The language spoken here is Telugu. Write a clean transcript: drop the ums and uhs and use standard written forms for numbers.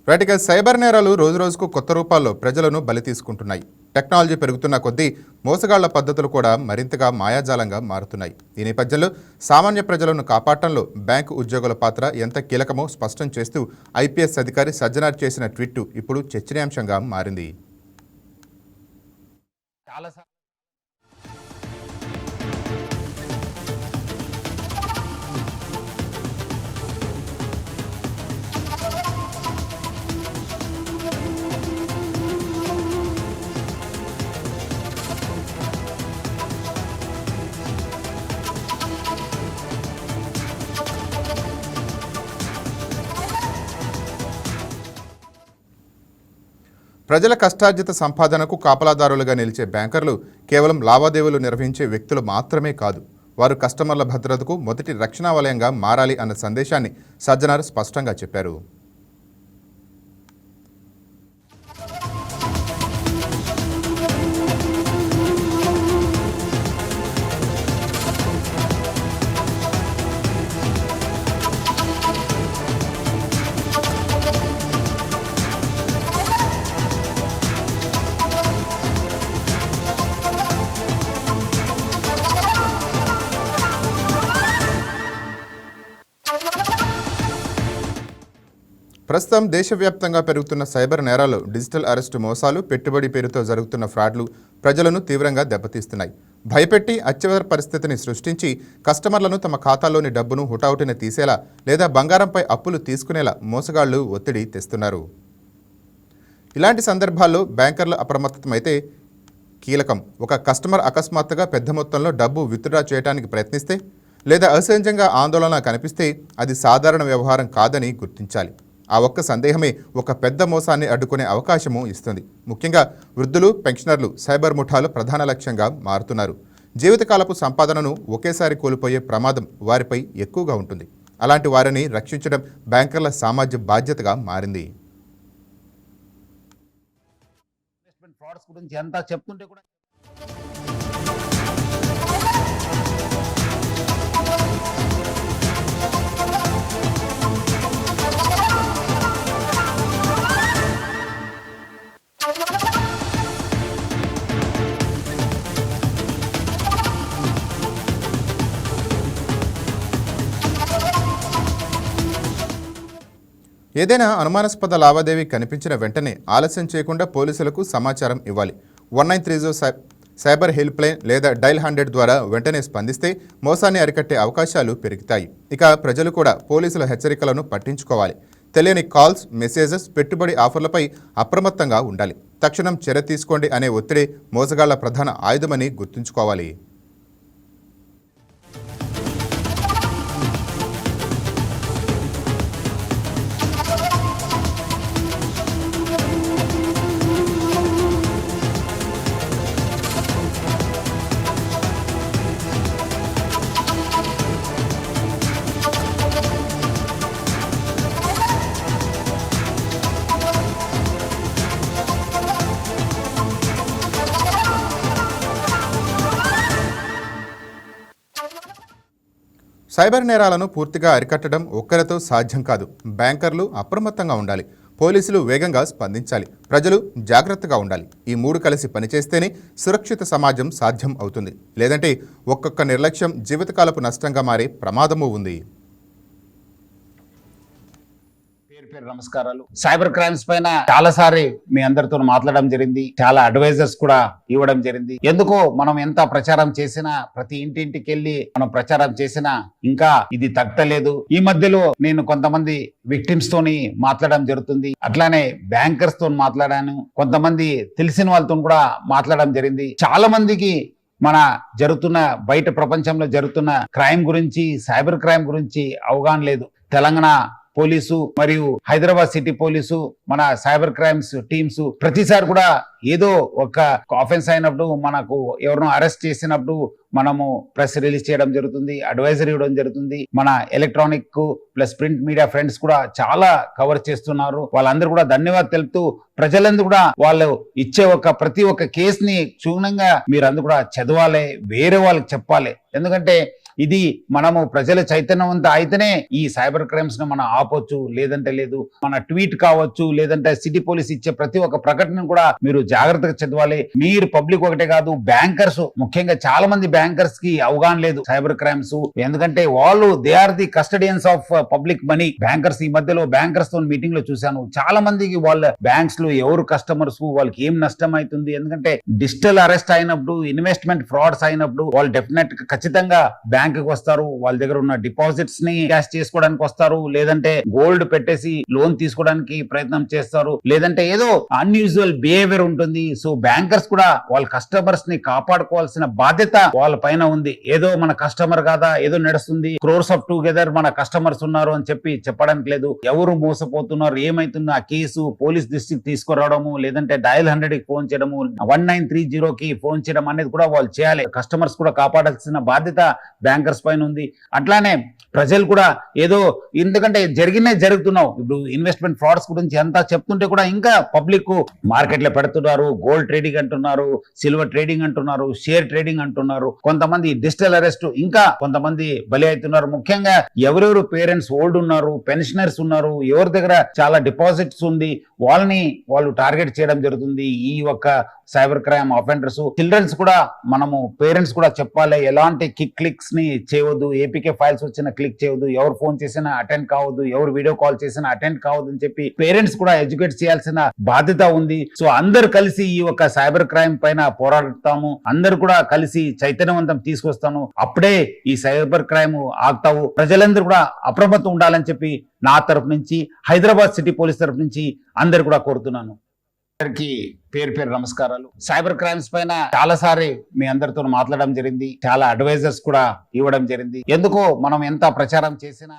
రైట్గా సైబర్ నేరాలు రోజురోజుకు కొత్త రూపాల్లో ప్రజలను బలి తీసుకుంటున్నాయి. టెక్నాలజీ పెరుగుతున్న కొద్దీ మోసగాళ్ల పద్ధతులు కూడా మరింతగా మాయాజాలంగా మారుతున్నాయి. ఈ నేపథ్యంలో సామాన్య ప్రజలను కాపాడటంలో బ్యాంకు ఉద్యోగుల పాత్ర ఎంత కీలకమో స్పష్టం చేస్తూ ఐపీఎస్ అధికారి సజ్జనార్ చేసిన ట్వీట్ ఇప్పుడు చర్చనీయాంశంగా మారింది. ప్రజల కష్టార్జిత సంపాదనకు కాపలాదారులుగా నిలిచే బ్యాంకర్లు కేవలం లావాదేవీలు నిర్వహించే వ్యక్తులు మాత్రమే కాదు, వారు కస్టమర్ల భద్రతకు మొదటి రక్షణా వలయంగా మారాలి అన్న సందేశాన్ని సజ్జనార్ స్పష్టంగా చెప్పారు. ప్రస్తుతం దేశవ్యాప్తంగా పెరుగుతున్న సైబర్ నేరాలు, డిజిటల్ అరెస్టు మోసాలు, పెట్టుబడి పేరుతో జరుగుతున్న ఫ్రాడ్లు ప్రజలను తీవ్రంగా దెబ్బతీస్తున్నాయి. భయపెట్టి అత్యవసర పరిస్థితిని సృష్టించి కస్టమర్లను తమ ఖాతాలోని డబ్బును హుటాహుటిన తీసేలా లేదా బంగారంపై అప్పులు తీసుకునేలా మోసగాళ్లు ఒత్తిడి తెస్తున్నారు. ఇలాంటి సందర్భాల్లో బ్యాంకర్ల అప్రమత్తమైతే కీలకం. ఒక కస్టమర్ అకస్మాత్తుగా పెద్ద మొత్తంలో డబ్బు విత్డ్రా చేయడానికి ప్రయత్నిస్తే లేదా అసహజంగా ఆందోళన కనిపిస్తే అది సాధారణ వ్యవహారం కాదని గుర్తించాలి. ఆ ఒక్క సందేహమే ఒక పెద్ద మోసాన్ని అడ్డుకునే అవకాశము ఇస్తుంది. ముఖ్యంగా వృద్ధులు, పెన్షనర్లు సైబర్ ముఠాలు ప్రధాన లక్ష్యంగా మారుతున్నారు. జీవితకాలపు సంపాదనను ఒకేసారి కోల్పోయే ప్రమాదం వారిపై ఎక్కువగా ఉంటుంది. అలాంటి వారిని రక్షించడం బ్యాంకర్ల సామాజిక బాధ్యతగా మారింది. ఏదైనా అనుమానాస్పద లావాదేవీ కనిపించిన వెంటనే ఆలస్యం చేయకుండా పోలీసులకు సమాచారం ఇవ్వాలి. 1930 సైబర్ హెల్ప్ లైన్ లేదా డైల్ 100 ద్వారా వెంటనే స్పందిస్తే మోసాన్ని అరికట్టే అవకాశాలు పెరుగుతాయి. ఇక ప్రజలు కూడా పోలీసుల హెచ్చరికలను పట్టించుకోవాలి. తెలియని కాల్స్, మెసేజెస్, పెట్టుబడి ఆఫర్లపై అప్రమత్తంగా ఉండాలి. తక్షణం చర్య తీసుకోండి అనే ఒత్తిడి మోసగాళ్ల ప్రధాన ఆయుధమని గుర్తుంచుకోవాలి. సైబర్ నేరాలను పూర్తిగా అరికట్టడం ఒక్కరితో సాధ్యం కాదు. బ్యాంకర్లు అప్రమత్తంగా ఉండాలి, పోలీసులు వేగంగా స్పందించాలి, ప్రజలు జాగ్రత్తగా ఉండాలి. ఈ మూడు కలిసి పనిచేస్తేనే సురక్షిత సమాజం సాధ్యం అవుతుంది. లేదంటే ఒక్కొక్క నిర్లక్ష్యం జీవితకాలపు నష్టంగా మారే ప్రమాదము ఉంది. నమస్కారాలు. సైబర్ క్రైమ్స్ పైన చాలాసారి మీ అందరితో మాట్లాడడం జరిగింది. చాలా అడ్వైజర్స్ కూడా ఇవ్వడం జరిగింది. ఎందుకో మనం ఎంత ప్రచారం చేసినా, ప్రతి ఇంటింటికి వెళ్ళి మనం ప్రచారం చేసినా ఇంకా ఇది తగ్గలేదు. ఈ మధ్యలో నేను కొంతమంది విక్టిమ్స్ తోని మాట్లాడడం జరుగుతుంది. అట్లానే బ్యాంకర్స్ తో మాట్లాడాను. కొంతమంది తెలిసిన వాళ్ళతో కూడా మాట్లాడడం జరిగింది. చాలా మందికి మన జరుగుతున్న బయట ప్రపంచంలో జరుగుతున్న క్రైమ్ గురించి, సైబర్ క్రైమ్ గురించి అవగాహన లేదు. తెలంగాణ పోలీసు మరియు హైదరాబాద్ సిటీ పోలీసు, మన సైబర్ క్రైమ్స్ టీమ్స్ ప్రతిసారి కూడా ఏదో ఒక ఆఫెన్స్ అయినప్పుడు, మనకు ఎవరినో అరెస్ట్ చేసినప్పుడు మనము ప్రెస్ రిలీజ్ చేయడం జరుగుతుంది, అడ్వైజరీ ఇవ్వడం జరుగుతుంది. మన electronic plus print media friends కూడా చాలా కవర్ చేస్తున్నారు. వాళ్ళందరూ కూడా ధన్యవాదాలు తెలుపుతూ, ప్రజలందరూ కూడా వాళ్ళు ఇచ్చే ప్రతి ఒక్క కేసుని క్షుణ్ణంగా మీరందరూ కూడా చదవాలి, వేరే వాళ్ళకి చెప్పాలి. ఎందుకంటే ఇది మనము ప్రజల చైతన్యవంతం అయితేనే ఈ సైబర్ క్రైమ్స్ ను మనం ఆపొచ్చు, లేదంటే లేదు. మన ట్వీట్ కావచ్చు, లేదంటే సిటీ పోలీస్ ఇచ్చే ప్రతి ఒక్క ప్రకటన కూడా మీరు జాగ్రత్తగా చదవాలి. మీరు పబ్లిక్ ఒకటే కాదు, బ్యాంకర్స్ ముఖ్యంగా చాలా మంది బ్యాంకర్స్ కి అవగాహన లేదు సైబర్ క్రైమ్స్. ఎందుకంటే వాళ్ళు they are the custodians of public money. Bankers ఈ మధ్యలో బ్యాంకర్స్ తో మీటింగ్ లో చూశాను, చాలా మందికి వాళ్ళ బ్యాంక్స్ లో ఎవరు కస్టమర్స్, వాళ్ళకి ఏం నష్టం అవుతుంది. ఎందుకంటే డిజిటల్ అరెస్ట్ అయినప్పుడు, ఇన్వెస్ట్మెంట్ ఫ్రాడ్స్ అయినప్పుడు వాళ్ళు డెఫినెట్ ఖచ్చితంగా బ్యాంక్ కి వస్తారు, వాళ్ళ దగ్గర ఉన్న డిపాజిట్స్ ని క్యాష్ చేసుకోవడానికి వస్తారు, లేదంటే గోల్డ్ పెట్టేసి లోన్ తీసుకోవడానికి ప్రయత్నం చేస్తారు, లేదంటే ఏదో అన్యూజువల్ బిహేవియర్ ఉంటుంది. సో బ్యాంకర్స్ కూడా వాళ్ళ కస్టమర్స్ ని కాపాడుకోవాల్సిన బాధ్యత వాళ్ళ పైన ఉంది. ఏదో మన కస్టమర్ కాదా, ఏదో నడుస్తుంది, క్రోర్స్ ఆఫ్ టుగెదర్ మన కస్టమర్స్ ఉన్నారు అని చెప్పి చెప్పడానికి లేదు. ఎవరు మోసపోతున్నారు, ఏమైతుందో ఆ కేసు పోలీస్ దృష్టికి తీసుకురావడము, లేదంటే డయల్ 100 కి ఫోన్ చేయడము, 1930 కి ఫోన్ చేయడం అనేది కూడా వాళ్ళు చేయాలి. కస్టమర్స్ కూడా కాపాడాల్సిన బాధ్యత బ్యాంకర్స్ పైన ఉంది. అట్లానే ప్రజలు కూడా ఏదో, ఎందుకంటే జరుగుతున్నావు ఇప్పుడు ఇన్వెస్ట్మెంట్ ఫ్రాడ్స్ గురించి అంతా చెప్తుంటే కూడా ఇంకా పబ్లిక్ మార్కెట్ లో పెడుతున్నారు. గోల్డ్ ట్రేడింగ్ అంటున్నారు, సిల్వర్ ట్రేడింగ్ అంటున్నారు, షేర్ ట్రేడింగ్ అంటున్నారు, కొంతమంది డిజిటల్ అరెస్ట్, ఇంకా కొంతమంది బలి అవుతున్నారు. ముఖ్యంగా ఎవరెవరు పేరెంట్స్ ఓల్డ్ ఉన్నారు, పెన్షనర్స్ ఉన్నారు, ఎవరి దగ్గర చాలా డిపాజిట్స్ ఉంది, వాళ్ళు టార్గెట్ చేయడం జరుగుతుంది. ఈ ఒక్క సైబర్ క్రైమ్ అఫెండర్స్ చిల్డ్రన్స్ కూడా మనము పేరెంట్స్ కూడా చెప్పాలి, ఎలాంటి క్లిక్స్ ని చేయవద్దు, ఏపీకే ఫైల్స్ వచ్చిన క్లిక్ చేయవద్దు, ఎవరు ఫోన్ చేసినా అటెండ్ కావద్దు, ఎవరు వీడియో కాల్ చేసినా అటెండ్ కావద్దు అని చెప్పి పేరెంట్స్ కూడా ఎడ్యుకేట్ చేయాల్సిన బాధ్యత ఉంది. సో అందరు కలిసి ఈ ఒక సైబర్ క్రైమ్ పైన పోరాడతాము, అందరు కూడా కలిసి చైతన్యవంతం తీసుకొస్తాను, అప్పుడే ఈ సైబర్ క్రైమ్ ఆగుతావు. ప్రజలందరూ కూడా అప్రమత్తం ఉండాలని చెప్పి నా తరపు నుంచి, హైదరాబాద్ సిటీ పోలీస్ తరపు నుంచి అందరు కూడా కోరుతున్నాను. అందరికి పేరు పేరు నమస్కారాలు. సైబర్ క్రైమ్స్ పైన చాలా సారి మీ అందరితో మాట్లాడడం జరిగింది, చాలా అడ్వైజర్స్ కూడా ఇవ్వడం జరిగింది. ఎందుకో మనం ఎంత ప్రచారం చేసినా